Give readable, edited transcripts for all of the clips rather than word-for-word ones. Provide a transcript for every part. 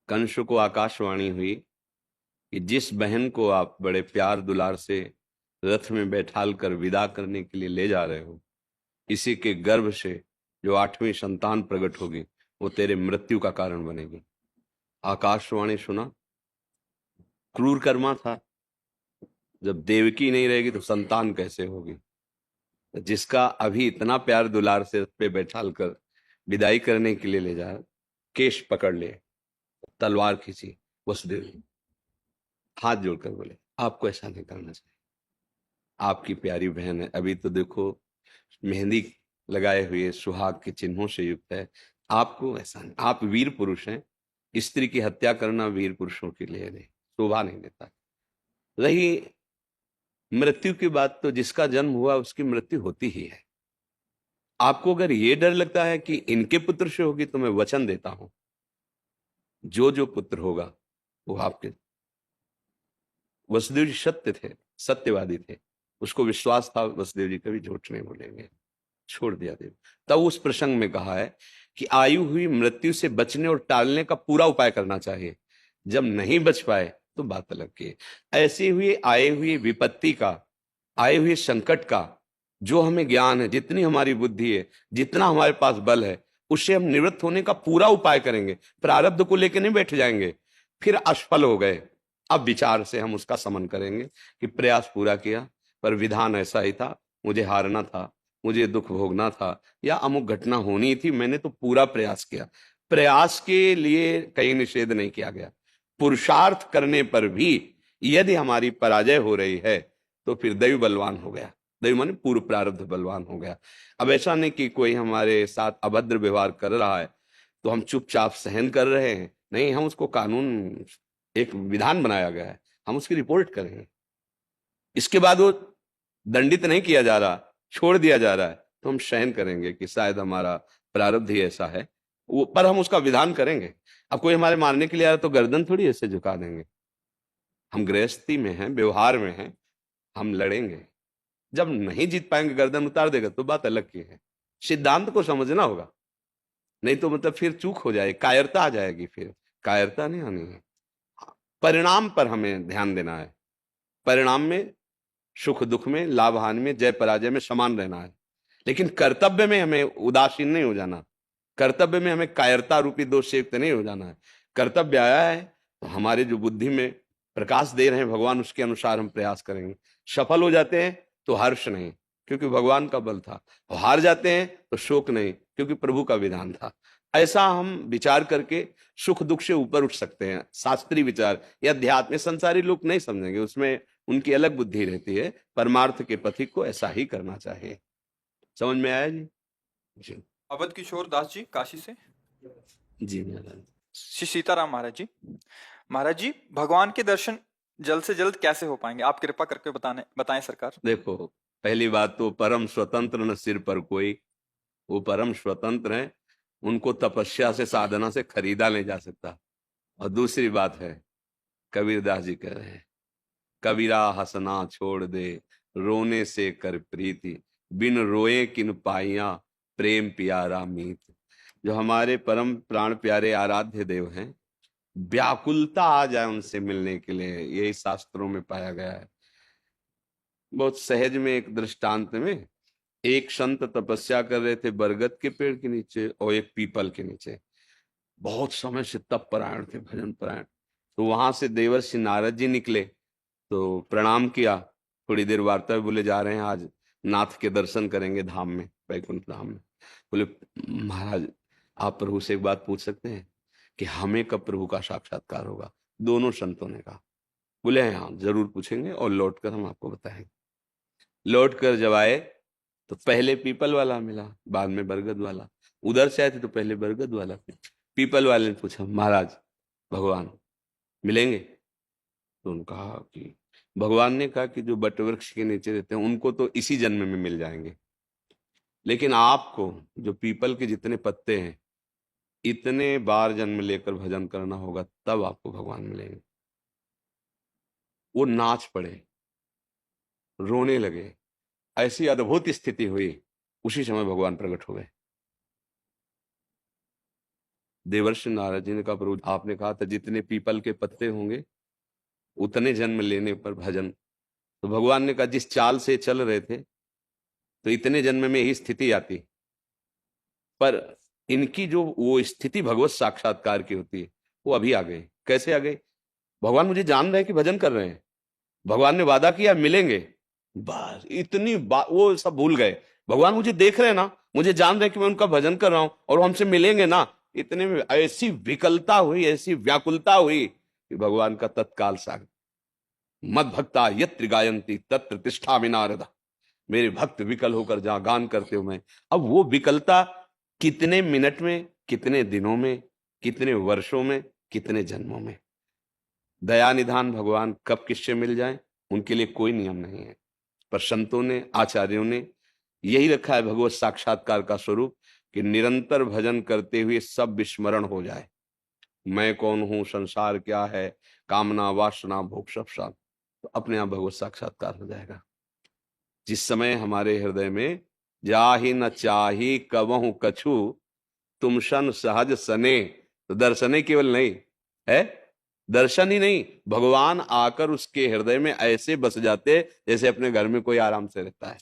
कंस को आकाशवाणी हुई कि जिस बहन को आप बड़े प्यार दुलार से रथ में बैठाल कर विदा करने के लिए ले जा रहे हो, इसी के गर्भ से जो 8वीं संतान प्रकट होगी वो तेरे मृत्यु का कारण बनेगी। आकाशवाणी सुना, क्रूर कर्मा था। जब देवकी नहीं रहेगी तो संतान कैसे होगी? जिसका अभी इतना प्यार दुलार से रथ पे बैठाल कर विदाई करने के लिए ले जा, केश पकड़ ले, तलवार खींची, वसुदेव जी हाथ जोड़कर बोले आपको ऐसा नहीं करना चाहिए। आपकी प्यारी बहन है, अभी तो देखो मेहंदी लगाए हुए सुहाग के चिन्हों से युक्त है। आपको ऐसा नहीं, आप वीर पुरुष हैं। स्त्री की हत्या करना वीर पुरुषों के लिए नहीं, शोभा नहीं देता। रही मृत्यु की बात, तो जिसका जन्म हुआ उसकी मृत्यु होती ही है। आपको अगर ये डर लगता है कि इनके पुत्र से होगी, तो मैं वचन देता हूं जो जो पुत्र होगा वो आपके। वसुदेव जी सत्य थे, सत्यवादी थे, उसको विश्वास था वसुदेव जी कभी झूठ नहीं बोलेंगे। छोड़ दिया देव। तब उस प्रसंग में कहा है कि आयु हुई मृत्यु से बचने और टालने का पूरा उपाय करना चाहिए। जब नहीं बच पाए तो बात अलग की है। ऐसी हुई आए हुई विपत्ति का, आए हुए संकट का जो हमें ज्ञान है, जितनी हमारी बुद्धि है, जितना हमारे पास बल है, उससे हम निवृत्त होने का पूरा उपाय करेंगे। प्रारब्ध को लेकर नहीं बैठ जाएंगे फिर असफल हो गए, अब विचार से हम उसका समन करेंगे कि प्रयास पूरा किया पर विधान ऐसा ही था, मुझे हारना था, मुझे दुख भोगना था, या अमुक घटना होनी थी, मैंने तो पूरा प्रयास किया। प्रयास के लिए कहीं निषेध नहीं किया गया। पुरुषार्थ करने पर भी यदि हमारी पराजय हो रही है तो फिर दैव बलवान हो गया। दैव माने पूर्व प्रारब्ध बलवान हो गया। अब ऐसा नहीं कि कोई हमारे साथ अभद्र व्यवहार कर रहा है तो हम चुपचाप सहन कर रहे हैं, नहीं, हम उसको कानून, एक विधान बनाया गया है, हम उसकी रिपोर्ट करेंगे। इसके बाद वो दंडित नहीं किया जा रहा, छोड़ दिया जा रहा है, तो हम सहन करेंगे कि शायद हमारा प्रारब्ध ही ऐसा है, वो पर हम उसका विधान करेंगे। अब कोई हमारे मारने के लिए आ रहा तो गर्दन थोड़ी ऐसे झुका देंगे। हम गृहस्थी में हैं, व्यवहार में हैं, हम लड़ेंगे। जब नहीं जीत पाएंगे, गर्दन उतार देगा तो बात अलग की है। सिद्धांत को समझना होगा, नहीं तो मतलब फिर चूक हो जाए, कायरता आ जाएगी। फिर कायरता नहीं आनी है। परिणाम पर हमें ध्यान देना है। परिणाम में, सुख दुख में, लाभ हानि में, जय पराजय में समान रहना है। लेकिन कर्तव्य में हमें उदासीन नहीं हो जाना। कर्तव्य में हमें कायरता रूपी दोष से युक्त नहीं हो जाना है। कर्तव्य आया है तो हमारे जो बुद्धि में प्रकाश दे रहे हैं भगवान, उसके अनुसार हम प्रयास करेंगे। सफल हो जाते हैं तो हर्ष नहीं, क्योंकि भगवान का बल था, और हार जाते हैं तो शोक नहीं, क्योंकि प्रभु का विधान था। ऐसा हम विचार करके सुख दुख से ऊपर उठ सकते हैं। शास्त्रीय विचार या अध्यात्म में संसारी लोग नहीं समझेंगे, उसमें उनकी अलग बुद्धि रहती है। परमार्थ के पथिक को ऐसा ही करना चाहिए। समझ में आया जी? जी। अवध किशोर दास जी काशी से। जी महाराज। श्री सीताराम महाराज जी। महाराज जी, भगवान के दर्शन जल्द से जल्द कैसे हो पाएंगे, आप कृपा करके बताएं सरकार। देखो, पहली बात तो परम स्वतंत्र न सिर पर कोई, वो परम स्वतंत्र हैं, उनको तपस्या से साधना से खरीदा नहीं जा सकता। और दूसरी बात है, कबीरदास जी कह रहे हैं, कबीरा हंसना छोड़ दे, रोने से कर प्रीति, बिन रोए किन पाइया, प्रेम प्यारा मीत। जो हमारे परम प्राण प्यारे आराध्य देव हैं, व्याकुलता आ जाए उनसे मिलने के लिए, यही शास्त्रों में पाया गया है। बहुत सहज में एक दृष्टांत में, एक संत तपस्या कर रहे थे बरगद के पेड़ के नीचे और एक पीपल के नीचे। बहुत समय से तप परायण थे, भजन परायण। तो वहां से देवर्षि नारद जी निकले, तो प्रणाम किया। थोड़ी देर वार्ता बोले जा रहे हैं, आज नाथ के दर्शन करेंगे धाम में, वैकुंठ धाम में। बोले महाराज, आप प्रभु से एक बात पूछ सकते हैं कि हमें कब प्रभु का साक्षात्कार होगा? दोनों संतों ने कहा। बोले हाँ जरूर पूछेंगे और लौट कर हम आपको बताएंगे। लौट कर जब आए तो पहले पीपल वाला मिला, बाद में बरगद वाला। उधर से आए थे तो पहले बरगद वाला मिला। पीपल वाले ने पूछा महाराज भगवान मिलेंगे? तो उन्होंने कहा कि भगवान ने कहा कि जो बट वृक्ष के नीचे रहते हैं उनको तो इसी जन्म में मिल जाएंगे, लेकिन आपको जो पीपल के जितने पत्ते हैं, इतने बार जन्म लेकर भजन करना होगा, तब आपको भगवान मिलेंगे। वो नाच पड़े, रोने लगे। ऐसी अद्भुत स्थिति हुई, उसी समय भगवान प्रकट हो गए। देवर्षि नारद जी ने कहा, प्रभु आपने कहा था जितने पीपल के पत्ते होंगे उतने जन्म लेने पर भजन। तो भगवान ने कहा जिस चाल से चल रहे थे तो इतने जन्म में ही स्थिति आती, पर इनकी जो वो स्थिति भगवत साक्षात्कार की होती है वो अभी आ गई। कैसे आ गई? भगवान मुझे जान रहे हैं कि भजन कर रहे हैं, भगवान ने वादा किया मिलेंगे, बस इतनी वो सब भूल गए। भगवान मुझे देख रहे हैं ना, मुझे जान रहे हैं कि मैं उनका भजन कर रहा हूं और वो हमसे मिलेंगे ना। इतने में ऐसी विकलता हुई, ऐसी व्याकुलता हुई कि भगवान का तत्काल साग मद भक्ता यत्र गायंती तत्र तिष्ठा नारद। मेरे भक्त विकल होकर जहां गान करते हो मैं। अब वो विकलता कितने मिनट में, कितने दिनों में, कितने वर्षों में, कितने जन्मों में। दया निधान भगवान कब किससे मिल जाए उनके लिए कोई नियम नहीं है, पर संतों ने, आचार्यों ने यही रखा है भगवत साक्षात्कार का स्वरूप कि निरंतर भजन करते हुए सब विस्मरण हो जाए। मैं कौन हूं, संसार क्या है, कामना वासना भोग सब शांत, तो अपने आप भगवत साक्षात्कार हो जाएगा। जिस समय हमारे हृदय में जाहि न चाही कबहु कछु तुम सन सहज सने, तो दर्शने केवल नहीं है, दर्शन ही नहीं, भगवान आकर उसके हृदय में ऐसे बस जाते जैसे अपने घर में कोई आराम से रहता है।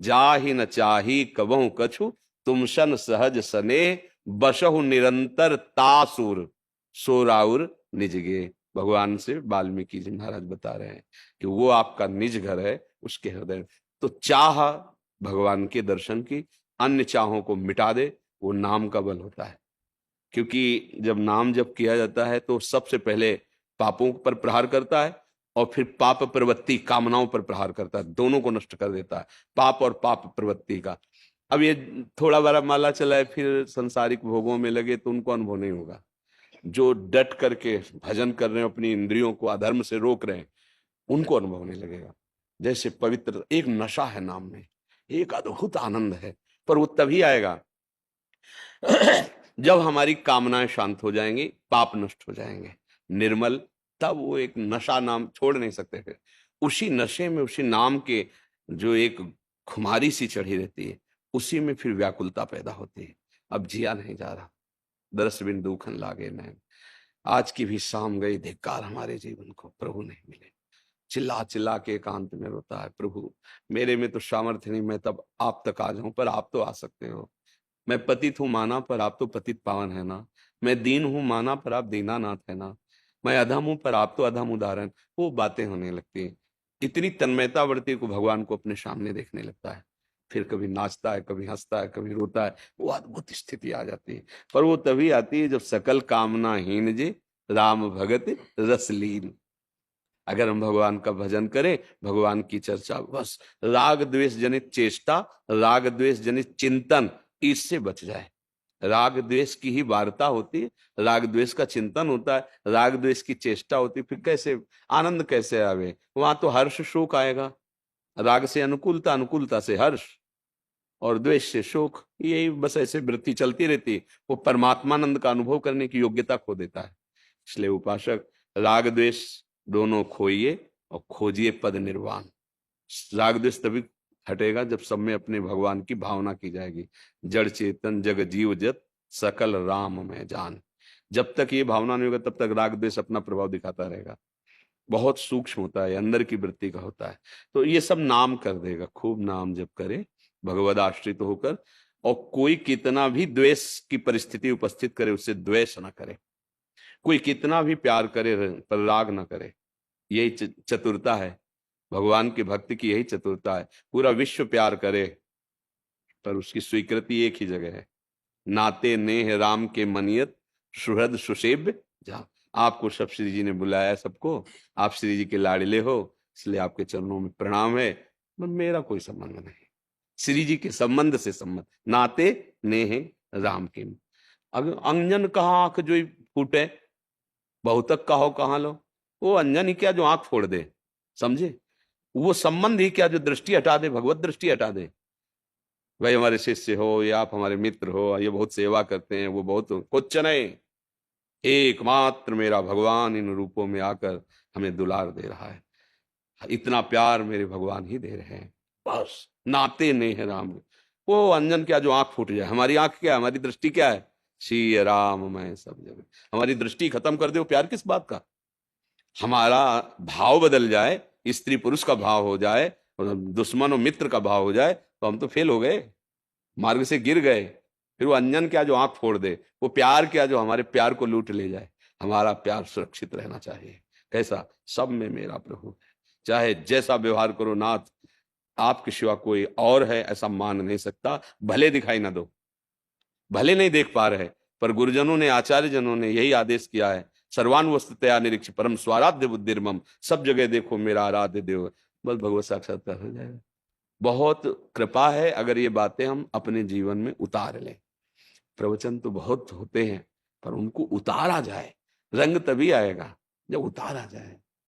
जाहि न चाही कबहु कछु तुम सन सहज सने, बसहु निरंतर तासुर सोराउर निजगे। भगवान से वाल्मीकि जी महाराज बता रहे हैं कि वो आपका निज घर है, उसके हृदय में। तो चाह भगवान के दर्शन की अन्य चाहों को मिटा दे, वो नाम का बल होता है। क्योंकि जब नाम जप किया जाता है तो सबसे पहले पापों पर प्रहार करता है और फिर पाप प्रवृत्ति कामनाओं पर प्रहार करता है, दोनों को नष्ट कर देता है, पाप और पाप प्रवृत्ति का। अब ये थोड़ा बड़ा माला चलाए फिर संसारिक भोगों में लगे तो उनको अनुभव नहीं होगा। जो डट करके भजन कर रहे हैं, अपनी इंद्रियों को अधर्म से रोक रहे हैं, उनको अनुभव नहीं लगेगा। जैसे पवित्र एक नशा है नाम में, एक अद्भुत आनंद है, पर वो तभी आएगा जब हमारी कामनाएं शांत हो जाएंगी, पाप नष्ट हो जाएंगे, निर्मल, तब वो एक नशा नाम छोड़ नहीं सकते। फिर उसी नशे में, उसी नाम के जो एक खुमारी सी चढ़ी रहती है, उसी में फिर व्याकुलता पैदा होती है। अब जिया नहीं जा रहा, दरस बिन दुखन लागे नैन। आज की भी शाम गई, धिक्कार हमारे जीवन को, प्रभु नहीं मिले। चिल्ला चिल्ला के एकांत में रोता है, प्रभु मेरे में तो सामर्थ्य नहीं, मैं तब आप तक आ जाऊं, पर आप तो आ सकते हो। मैं पतित हूं माना, पर आप तो पतित पावन है ना। मैं दीन हूं माना, पर आप दीनानाथ है ना। मैं अधम हूं, पर आप तो अधम उदाहरण। वो बातें होने लगती हैं, इतनी तन्मयता बढ़ती है को भगवान को अपने सामने देखने लगता है। फिर कभी नाचता है, कभी हंसता है, कभी रोता है, वो अद्भुत स्थिति आ जाती है। पर वो तभी आती है जब सकल कामना हीन जे राम भगत रसलीन। अगर हम भगवान का भजन करें, भगवान की चर्चा, बस राग द्वेष जनित चेष्टा, राग द्वेष जनित चिंतन, इससे बच जाए। राग द्वेष की ही वार्ता होती है, राग द्वेष का चिंतन होता है, राग द्वेष की चेष्टा होती है, फिर कैसे आनंद कैसे आवे? वहां तो हर्ष शोक आएगा। राग से अनुकूलता, अनुकूलता से हर्ष, और द्वेष से शोक, यही बस ऐसे वृत्ति चलती रहती है। वो परमात्मानंद का अनुभव करने की योग्यता खो देता है। इसलिए उपासक राग द्वेष दोनों खोइए और खोजिए पद निर्वाण। राग द्वेष तभी हटेगा जब सब में अपने भगवान की भावना की जाएगी। जड़ चेतन जग जीव जत सकल राम में जान। जब तक ये भावना नहीं होगा तब तक राग द्वेष अपना प्रभाव दिखाता रहेगा। बहुत सूक्ष्म होता है, अंदर की वृत्ति का होता है। तो ये सब नाम कर देगा, खूब नाम जब करे भगवद आश्रित होकर, और कोई कितना भी द्वेष की परिस्थिति उपस्थित करे उससे द्वेष न करे, कोई कितना भी प्यार करे पर राग न करे। यही चतुरता है भगवान की भक्ति की, यही चतुरता है। पूरा विश्व प्यार करे पर उसकी स्वीकृति एक ही जगह है, नाते नेह राम के मनियत सुहृद सुसेव्य जा। आपको सब श्री जी ने बुलाया सबको, आप श्री जी के लाडले हो, इसलिए आपके चरणों में प्रणाम है, पर मेरा कोई संबंध नहीं। श्री जी के संबंध से संबंध, नाते नेह राम के। अगर अंजन कहाँ आंख जो फूटे, बहुतक कहो कहाँ लो। वो अंजन ही क्या जो आंख फोड़ दे, समझे? वो संबंध ही क्या जो दृष्टि हटा दे, भगवत दृष्टि हटा दे। भाई हमारे शिष्य हो या आप हमारे मित्र हो, ये बहुत सेवा करते हैं, वो बहुत कुछ नहीं, एकमात्र मेरा भगवान इन रूपों में आकर हमें दुलार दे रहा है। इतना प्यार मेरे भगवान ही दे रहे हैं, बस नाते नहीं है राम। वो अंजन क्या जो आंख फूट जाए, हमारी आंख क्या है, हमारी दृष्टि क्या है, श्री राम मैं सब जगह। हमारी दृष्टि खत्म कर दे वो प्यार किस बात का। हमारा भाव बदल जाए, स्त्री पुरुष का भाव हो जाए और दुश्मन और मित्र का भाव हो जाए तो हम तो फेल हो गए, मार्ग से गिर गए। फिर वो अंजन क्या जो आंख फोड़ दे, वो प्यार क्या जो हमारे प्यार को लूट ले जाए। हमारा प्यार सुरक्षित रहना चाहिए। कैसा? सब में मेरा प्रभु है, चाहे जैसा व्यवहार करो नाथ, आपके सिवा कोई और है ऐसा मान नहीं सकता। भले दिखाई ना दो, भले नहीं देख पा रहे, पर गुरुजनों ने, आचार्य जनों ने यही आदेश किया है, सर्वानुवस्तया निरीक्ष परम स्वाराध्य बुद्धिर्मम, सब जगह देखो मेरा आराध्य देव। बस भगवत साक्षात्कार हो जाएगा। बहुत कृपा है अगर ये बातें हम अपने जीवन में उतार लें। प्रवचन तो बहुत होते हैं, पर उनको उतारा जाए, रंग तभी आएगा जब उतारा जाए।